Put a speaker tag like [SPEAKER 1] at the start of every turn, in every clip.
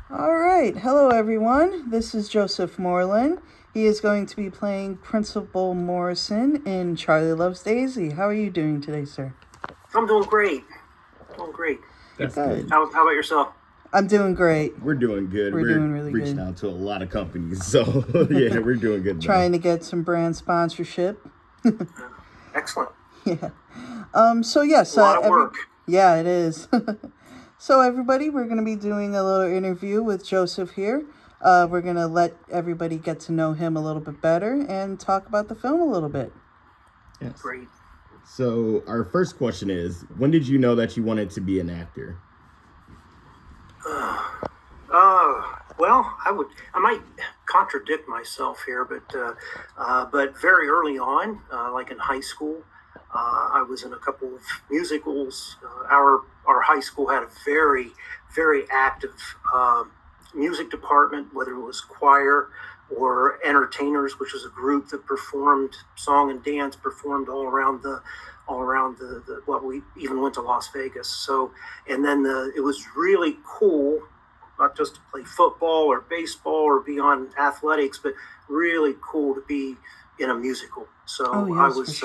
[SPEAKER 1] All right. Hello, everyone. This is Joseph Moreland. He is going to be playing Principal Morrison in Charlie Loves Daisy. How are you doing today, sir?
[SPEAKER 2] I'm doing great. Doing great.
[SPEAKER 3] That's
[SPEAKER 1] Good.
[SPEAKER 2] How about yourself?
[SPEAKER 1] I'm doing great.
[SPEAKER 3] We're doing good.
[SPEAKER 1] We're doing really
[SPEAKER 3] reaching
[SPEAKER 1] good.
[SPEAKER 3] out to a lot of companies, so yeah, we're doing good.
[SPEAKER 1] Trying to get some brand sponsorship.
[SPEAKER 2] Excellent.
[SPEAKER 1] Yeah. So yes,
[SPEAKER 2] A lot of work.
[SPEAKER 1] Yeah, it is. So everybody, we're going to be doing a little interview with Joseph here. We're going to let everybody get to know him a little bit better and talk about the film a little bit.
[SPEAKER 3] Yes.
[SPEAKER 2] Great.
[SPEAKER 3] So our first question is, when did you know that you wanted to be an actor?
[SPEAKER 2] Well, I might contradict myself here, but very early on, like in high school, I was in a couple of musicals. Our high school had a very, very active music department, whether it was choir or entertainers, which was a group that performed song and dance, performed all around the what we even went to Las Vegas. So, and then it was really cool, not just to play football or baseball or be on athletics, but really cool to be in a musical. So I was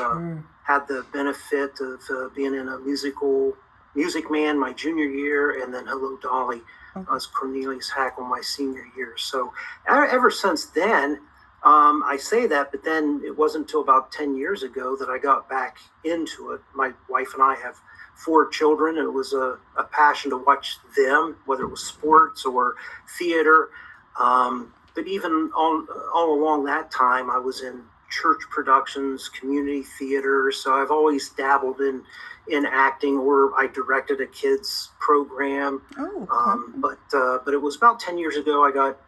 [SPEAKER 2] had the benefit of being in a musical, Music Man my junior year, and then Hello Dolly as Cornelius Hackle my senior year. So ever since then, I say that, but then it wasn't until about 10 years ago that I got back into it. My wife and I have 4 children, and it was a passion to watch them, whether it was sports or theater. But even all along that time, I was in church productions, community theater. So I've always dabbled in acting, or I directed a kids program. But it was about 10 years ago I got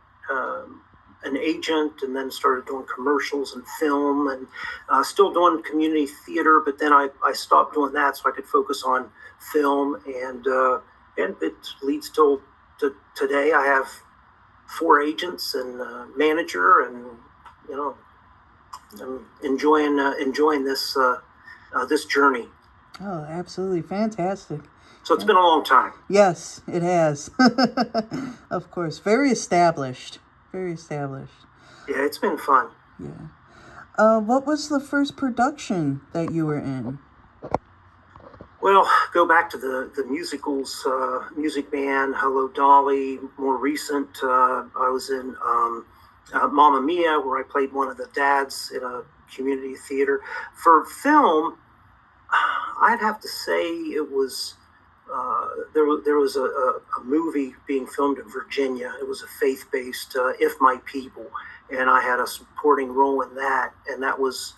[SPEAKER 2] an agent, and then started doing commercials and film, and still doing community theater. But then I stopped doing that so I could focus on film, and it leads to today. I have 4 agents and a manager, and I'm enjoying this this journey.
[SPEAKER 1] Oh, absolutely fantastic.
[SPEAKER 2] So it's been a long time.
[SPEAKER 1] Yes, it has. Of course. Very established. Very established.
[SPEAKER 2] Yeah, it's been fun.
[SPEAKER 1] Yeah. What was the first production that you were in?
[SPEAKER 2] Well, go back to the musicals, Music Man, Hello Dolly. More recent, I was in Mamma Mia, where I played one of the dads in a community theater. For film, I'd have to say it was there was a movie being filmed in Virginia. It was a faith-based If My People, and I had a supporting role in that, and that was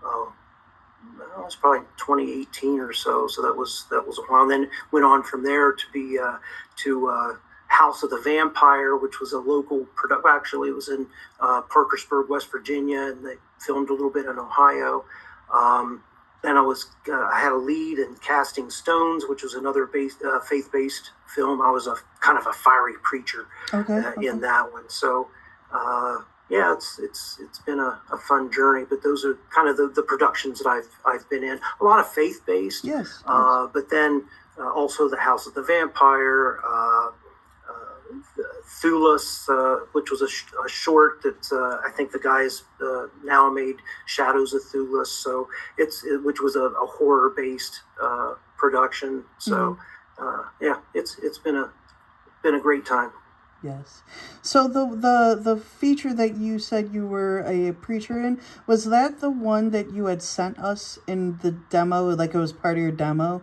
[SPEAKER 2] it was probably 2018 or so. So that was a while. And then went on from there to be to House of the Vampire, which was a local production. Actually, it was in Parkersburg, West Virginia, and they filmed a little bit in Ohio. Then I had a lead in Casting Stones, which was another faith-based film. I was a kind of a fiery preacher in that one. So yeah, it's been a fun journey. But those are kind of the productions that I've been in. A lot of faith-based.
[SPEAKER 1] Yes.
[SPEAKER 2] But then also the House of the Vampire. Thulis, which was a short that I think the guys now made Shadows of Thulis. So which was a horror-based production. So yeah, it's been a great time.
[SPEAKER 1] Yes. So the feature that you said you were a preacher in, was that the one that you had sent us in the demo? Like it was part of your demo?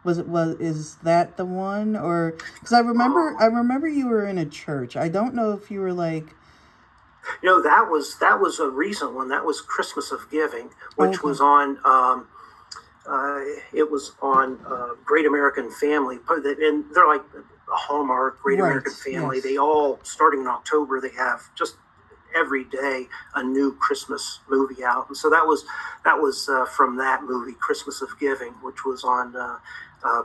[SPEAKER 1] Is that the one? Or because I remember you were in a church. I don't know if you were like.
[SPEAKER 2] That was a recent one. That was Christmas of Giving, which was on. It was on Great American Family, and they're like a Hallmark Great American Family. Yes. They all, starting in October, they have just every day a new Christmas movie out, and so that was from that movie, Christmas of Giving, which was on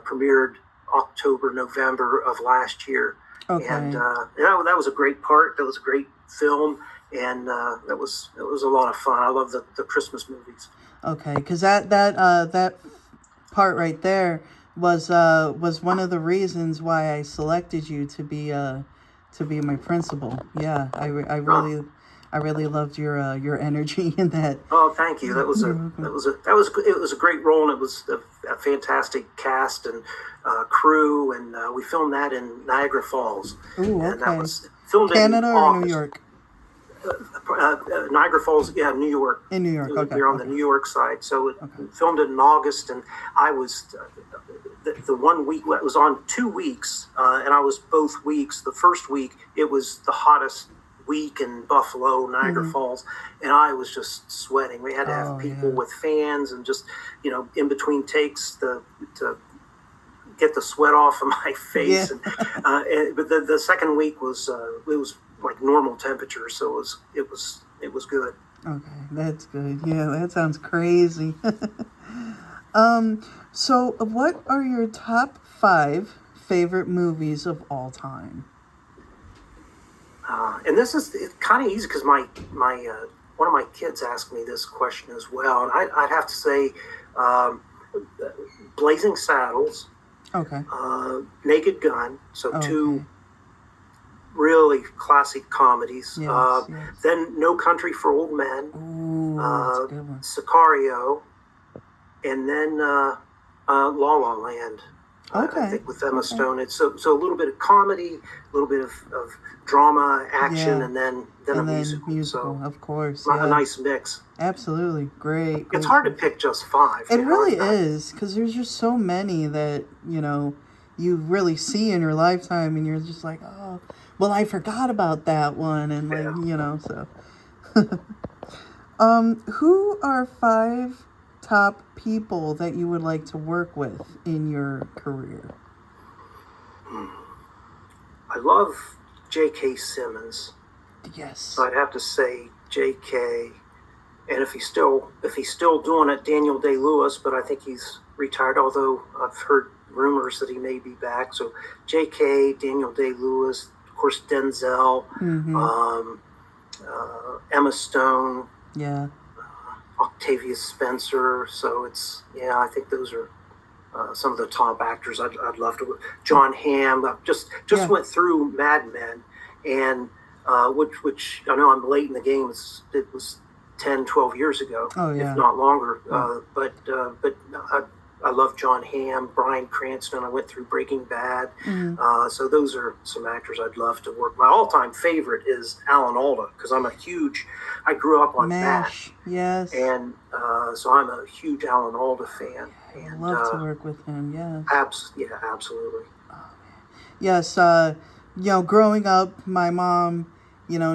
[SPEAKER 2] premiered October, November of last year. Okay. And that was a great part. That was a great film, and that was a lot of fun. I love the Christmas movies.
[SPEAKER 1] Okay, because that part right there was one of the reasons why I selected you to be to be my principal. Yeah,
[SPEAKER 2] Oh,
[SPEAKER 1] I really loved your energy in that.
[SPEAKER 2] oh, thank you.
[SPEAKER 1] You're welcome.
[SPEAKER 2] It was a great role, and it was a fantastic cast and crew, and we filmed that in Niagara Falls,
[SPEAKER 1] Ooh,
[SPEAKER 2] and that
[SPEAKER 1] okay.
[SPEAKER 2] was filmed in
[SPEAKER 1] Canada or New
[SPEAKER 2] August.
[SPEAKER 1] York?
[SPEAKER 2] Niagara Falls, yeah, New York.
[SPEAKER 1] In New York. Okay,
[SPEAKER 2] We were on the
[SPEAKER 1] okay,
[SPEAKER 2] New York side, so it
[SPEAKER 1] okay.
[SPEAKER 2] filmed it in August, and I was the 1 week. It was on 2 weeks, and I was both weeks. The first week, it was the hottest week in Buffalo, Niagara
[SPEAKER 1] Mm-hmm.
[SPEAKER 2] Falls, and I was just sweating. We had to have
[SPEAKER 1] Oh
[SPEAKER 2] people
[SPEAKER 1] yeah,
[SPEAKER 2] with fans and just in between takes to get the sweat off of my
[SPEAKER 1] yeah.
[SPEAKER 2] face. But the second week was it was like normal temperature, so it was good.
[SPEAKER 1] Okay, that's good. Yeah, that sounds crazy. So what are your top five favorite movies of all time?
[SPEAKER 2] And this is kind of easy because my one of my kids asked me this question as well, and I'd have to say, um, Blazing Saddles,
[SPEAKER 1] Okay.
[SPEAKER 2] Naked Gun, so
[SPEAKER 1] Okay.
[SPEAKER 2] two really classic comedies.
[SPEAKER 1] Yes. Yes.
[SPEAKER 2] Then No Country for Old Men,
[SPEAKER 1] Ooh, that's a good one.
[SPEAKER 2] Sicario, and then La La Land. I
[SPEAKER 1] Okay.
[SPEAKER 2] think with Emma
[SPEAKER 1] Okay.
[SPEAKER 2] Stone, it's so a little bit of comedy, a little bit of drama, action,
[SPEAKER 1] Yeah.
[SPEAKER 2] and then a
[SPEAKER 1] And then
[SPEAKER 2] musical.
[SPEAKER 1] musical,
[SPEAKER 2] So
[SPEAKER 1] of course.
[SPEAKER 2] a
[SPEAKER 1] Yeah.
[SPEAKER 2] nice mix.
[SPEAKER 1] Absolutely. Great.
[SPEAKER 2] It's
[SPEAKER 1] Great
[SPEAKER 2] hard to
[SPEAKER 1] choice.
[SPEAKER 2] pick just five.
[SPEAKER 1] It really
[SPEAKER 2] I,
[SPEAKER 1] is, because there's just so many that, you really see in your lifetime, and you're just like, oh, well, I forgot about that one, and like,
[SPEAKER 2] yeah.
[SPEAKER 1] so. Who are five top people that you would like to work with in your career?
[SPEAKER 2] I love J.K. Simmons.
[SPEAKER 1] Yes.
[SPEAKER 2] So I'd have to say J.K. And if he's still doing it, Daniel Day-Lewis, but I think he's retired. Although I've heard rumors that he may be back. So J.K., Daniel Day-Lewis, of course Denzel,
[SPEAKER 1] Mm-hmm.
[SPEAKER 2] um, Emma Stone,
[SPEAKER 1] Yeah.
[SPEAKER 2] Octavia Spencer. So I think those are some of the top actors I'd love to. John Hamm. Just
[SPEAKER 1] Yeah.
[SPEAKER 2] went through Mad Men, and which I know I'm late in the game. It was 10, 12 years ago,
[SPEAKER 1] Oh,
[SPEAKER 2] if
[SPEAKER 1] yeah.
[SPEAKER 2] not longer.
[SPEAKER 1] Yeah.
[SPEAKER 2] But I love John Hamm, Bryan Cranston. I went through Breaking Bad.
[SPEAKER 1] Mm-hmm.
[SPEAKER 2] So those are some actors I'd love to work. My all-time favorite is Alan Alda because I grew up on MASH.
[SPEAKER 1] MASH. Yes.
[SPEAKER 2] And so I'm a huge Alan Alda fan.
[SPEAKER 1] I would
[SPEAKER 2] And
[SPEAKER 1] love to work with him. Yes.
[SPEAKER 2] absolutely.
[SPEAKER 1] Yes. Growing up, my mom,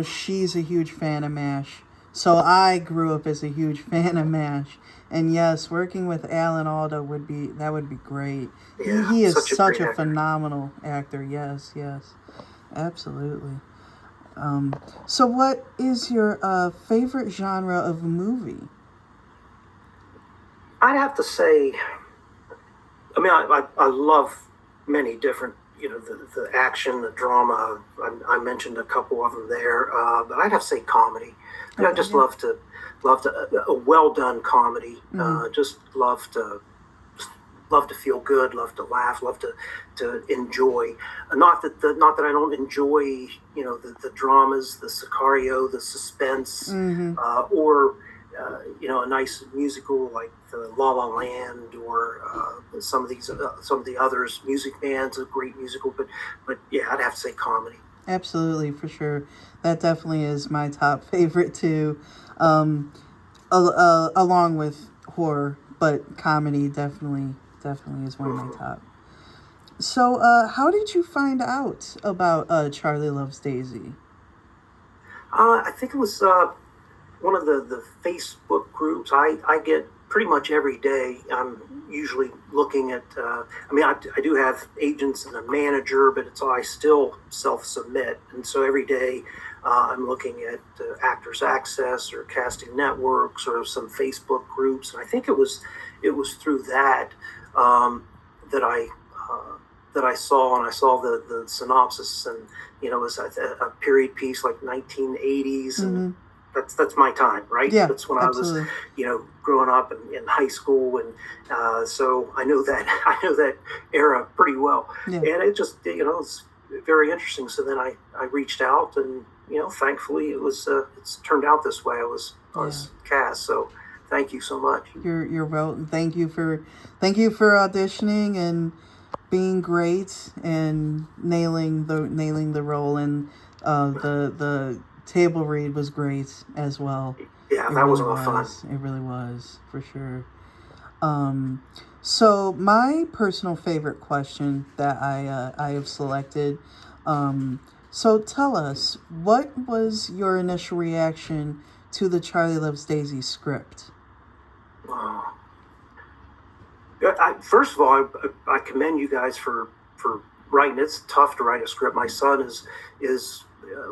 [SPEAKER 1] she's a huge fan of MASH. So I grew up as a huge fan of MASH. And yes, working with Alan Alda would be great.
[SPEAKER 2] Yeah,
[SPEAKER 1] He is
[SPEAKER 2] such a
[SPEAKER 1] such
[SPEAKER 2] great
[SPEAKER 1] a
[SPEAKER 2] actor.
[SPEAKER 1] phenomenal actor. Yes, yes. Absolutely. So what is your favorite genre of movie?
[SPEAKER 2] I'd have to say, I love many different, the action, the drama. I mentioned a couple of them there, but I'd have to say comedy. I
[SPEAKER 1] Okay,
[SPEAKER 2] just
[SPEAKER 1] yeah.
[SPEAKER 2] love to a well done comedy.
[SPEAKER 1] Mm-hmm.
[SPEAKER 2] Just love to feel good, love to laugh, love to enjoy. Not that I don't enjoy, the dramas, the Sicario, the suspense,
[SPEAKER 1] Mm-hmm.
[SPEAKER 2] or a nice musical like the La La Land or some of the others. Music Man's a great musical, but yeah, I'd have to say comedy.
[SPEAKER 1] Absolutely, for sure. That definitely is my top favorite too, along with horror, but comedy definitely is one of my
[SPEAKER 2] Mhm.
[SPEAKER 1] top. So, how did you find out about Charlie Loves Daisy?
[SPEAKER 2] I think it was one of the Facebook groups I get pretty much every day. I'm usually looking at, I do have agents and a manager, but I still self-submit. And so every day I'm looking at Actors Access or Casting Networks or some Facebook groups. And I think it was through that that I saw, and I saw the synopsis, and it was a period piece like 1980s, and
[SPEAKER 1] Mm-hmm.
[SPEAKER 2] that's my time, right?
[SPEAKER 1] Yeah,
[SPEAKER 2] That's when I was,
[SPEAKER 1] absolutely.
[SPEAKER 2] growing up in high school, and so I know that I know that era pretty well,
[SPEAKER 1] Yeah.
[SPEAKER 2] and it just very interesting. So then I reached out, and thankfully it's turned out this way. I was cast. So thank you so much.
[SPEAKER 1] You're well. Thank you for auditioning and being great and nailing the role, and the table read was great as well.
[SPEAKER 2] Yeah, that was a lot of fun.
[SPEAKER 1] It really was, for sure. So my personal favorite question that I have selected. So tell us, what was your initial reaction to the Charlie Loves Daisy script?
[SPEAKER 2] First of all, I commend you guys for writing. It's tough to write a script. My son is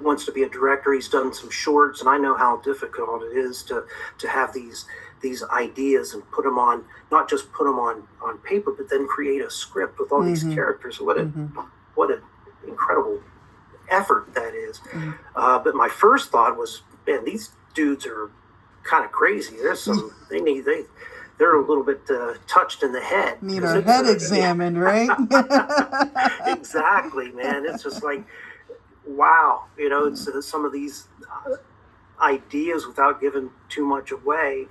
[SPEAKER 2] wants to be a director. He's done some shorts, and I know how difficult it is to have these ideas and put them on, not just put them on paper, but then create a script with all these characters. What an incredible effort that is. But my first thought was, man, these dudes are kind of crazy. There's some they're a little bit touched in the head.
[SPEAKER 1] Need our head examined, right?
[SPEAKER 2] Exactly, man. It's just like, wow. It's some of these ideas, without giving too much away.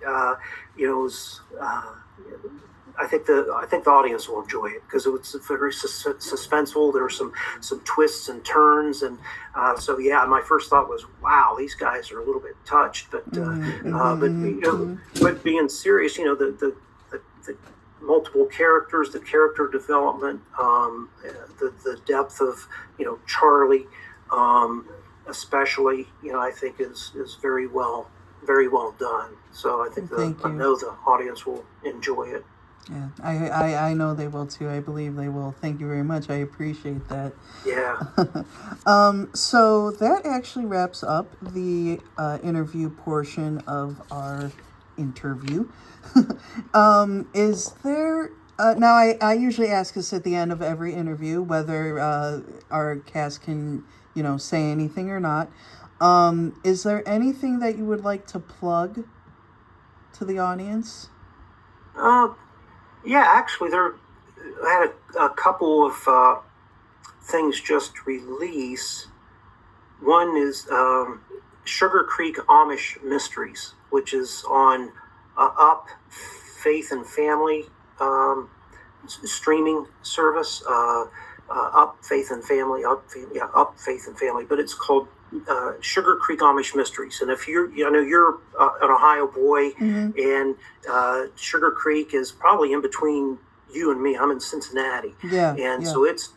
[SPEAKER 2] I think the audience will enjoy it because it's very suspenseful. There were some twists and turns, and so yeah. My first thought was, wow, these guys are a little bit touched, but but being serious, the multiple characters, the character development, the depth of Charlie, especially, I think is very well done. So I think I know the audience will enjoy it.
[SPEAKER 1] Yeah, I know they will too. I believe they will. Thank you very much. I appreciate that.
[SPEAKER 2] Yeah.
[SPEAKER 1] So that actually wraps up the interview portion of our interview. Is there now? I usually ask this at the end of every interview whether our cast can say anything or not. Is there anything that you would like to plug to the audience?
[SPEAKER 2] Yeah, actually, I had a couple of things just release. One is Sugar Creek Amish Mysteries, which is on Up Faith and Family streaming service. Up Faith and Family, Up Faith and Family, but it's called Sugar Creek Amish Mysteries. And if I know you're an Ohio boy, and Sugar Creek is probably in between you and me. I'm in Cincinnati, so it's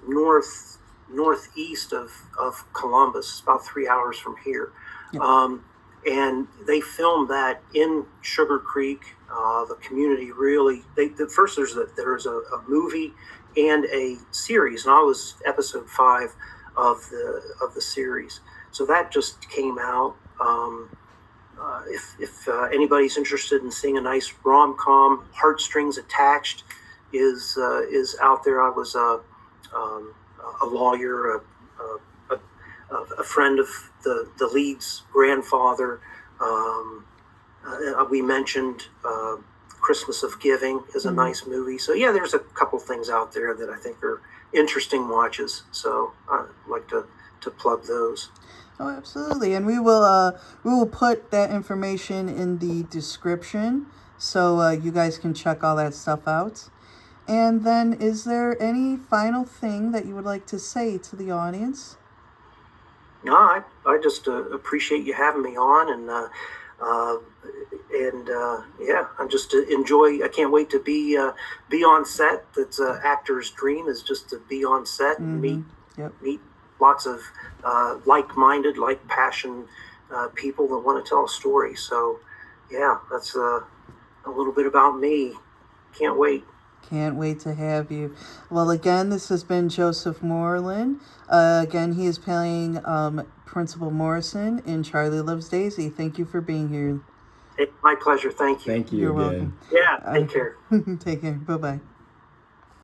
[SPEAKER 2] northeast of Columbus. It's about 3 hours from here. And they filmed that in Sugar Creek. The community really. First there's a movie and a series, and I was episode 5 of the series. So that just came out. If anybody's interested in seeing a nice rom-com, Heartstrings Attached is out there. I was a lawyer, a friend of the lead's grandfather. We mentioned Christmas of Giving is a nice movie. So yeah, there's a couple things out there that I think are interesting watches. So I'd like to plug those.
[SPEAKER 1] Oh, absolutely. And we will put that information in the description so you guys can check all that stuff out. And then is there any final thing that you would like to say to the audience?
[SPEAKER 2] No, I just appreciate you having me on, and I'm just enjoy. I can't wait to be on set. That's an actor's dream, is just to be on set and meet lots of like-minded, like-passion people that want to tell a story. So, yeah, that's a little bit about me. Can't wait.
[SPEAKER 1] Can't wait to have you. Well, again, this has been Joseph Moreland. Again, he is playing Principal Morrison in Charlie Loves Daisy. Thank you for being here.
[SPEAKER 2] It's my pleasure. Thank you.
[SPEAKER 3] Thank you.
[SPEAKER 1] You're welcome.
[SPEAKER 2] Yeah, take care.
[SPEAKER 1] Take care. Bye-bye.